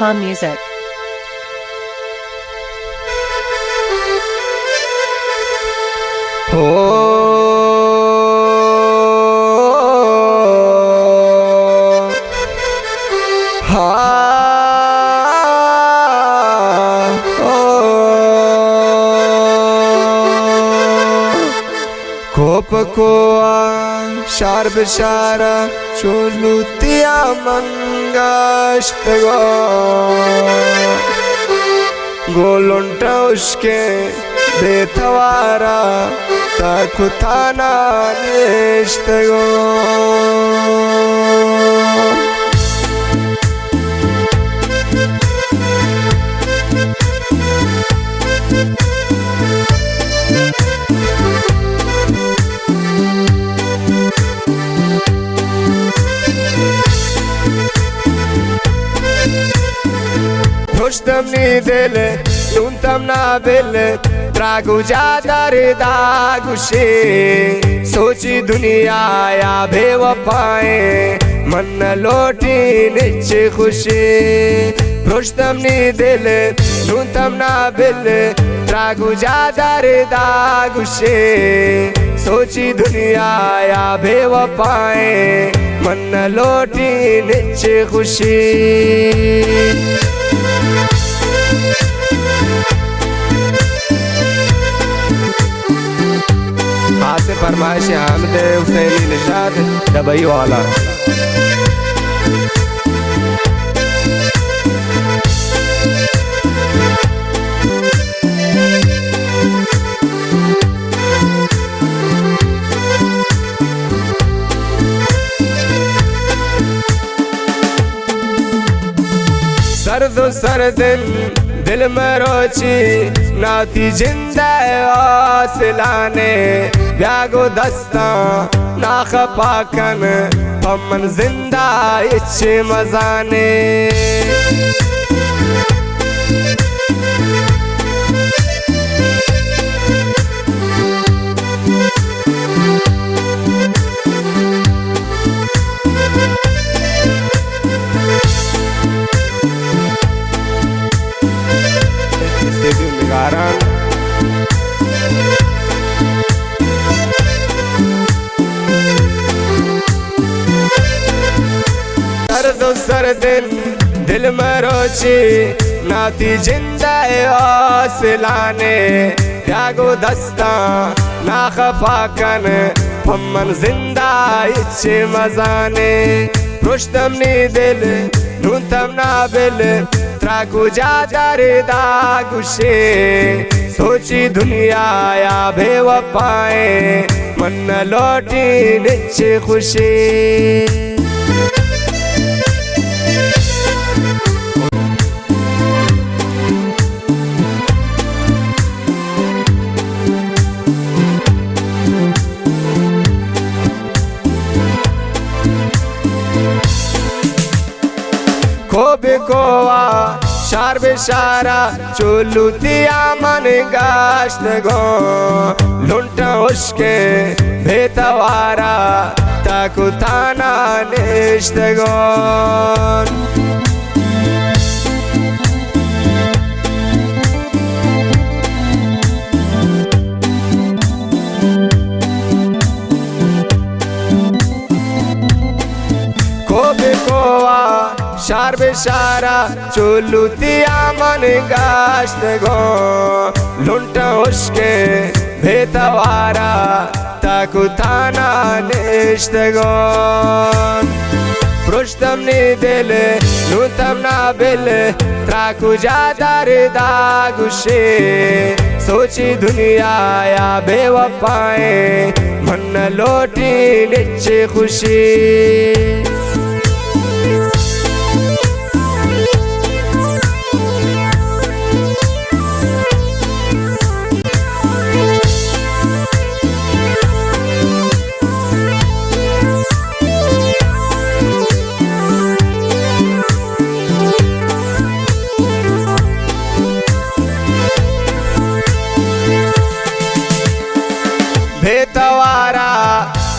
Calm Music. Şar bişara çulutiya mangaştgo golonta uske betawara takutana nishtgo Proștem ni dele, nuntam na bele, tragu jadar dagushi, sochi दुनिया या बेवफाए मन लोटी नीचे खुशी proștem ni dele, nuntam na bele, tragu jadar dagushi, sochi दुनिया या बेवफाए मन लोटी नीचे खुशी हासिल फरमाइश हमद हुसैनी निशाद दबई वाला सर्दो सर्दिन दिल में रोची नाती जिंदा आसलाने ब्यागो दस्ता नाख पाकन पमन जिंदा इच्छे मजाने सर्दिन दिल में रोची नाती जिंदा आसलाने त्यागो दस्ता ना खफाकन पमन जिंदा इच्छे मजाने proștem ni dele nuntam na bele tragu jadar dagushi sochi दुनिया या बेवफाए मन लोटी नीचे खुशी Kobe koa shar beshara chulutiya man gashtgo lunta uske betawara takutana nishtgo Kobe koa Shar beshara chulutiya man gashtgo lunta uske betawara takutana nishtgo proștem ni dele nuntam na bele traku jadar dagushi sochi दुनिया या बेवफाए मन लोटी नीचे खुशी बेतवारा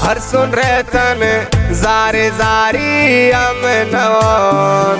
हर सुन रहतन जारे जारी अमनवन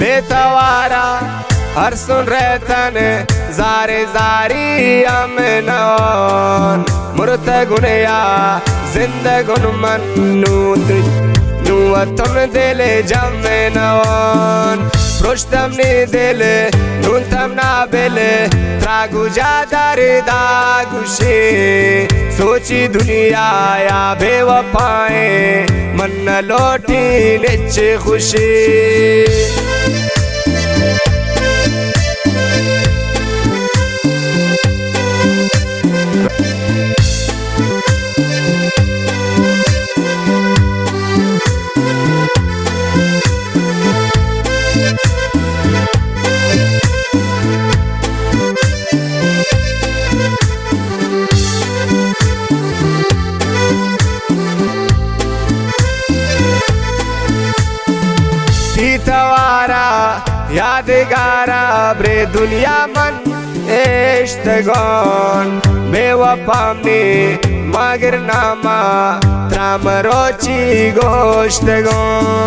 बेतवारा हर सुन रहतन ज़ारे ज़ारी अमनान मुर्तगुन या जिंदगुन मन नूवतन दिल जमनान प्रोष्टम नी दिल नूतम ना बिल त्रागु जादर दागुशे सोची दुनिया या बेवफाए मन न लोटी निच खुशी तवारा यादगारा ब्रे दुनिया मन इश्तगोन बेवफामनी मगर नामा त्राम रोची गोश्तगोन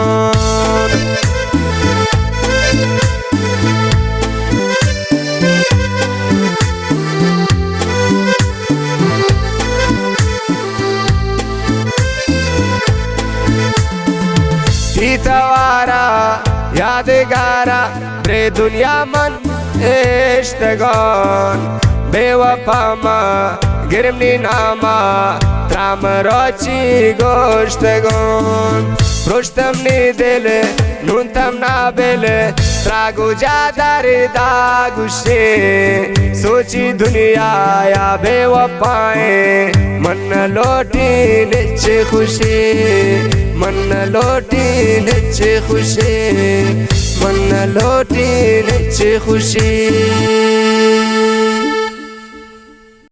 तवारा यादगारा ब्रे दुनिया मन इश्तगोन बेवफामा गिरमनी नामा त्राम रोची गोश्तगोन प्रोष्टम नी दिल नूतम ना बिल त्रागु जादर दागुशे सोची दुनिया या बेवफाए मन न लोटी निच खुशी मन न लोटी निच खुशी मन न लोटी निच खुशी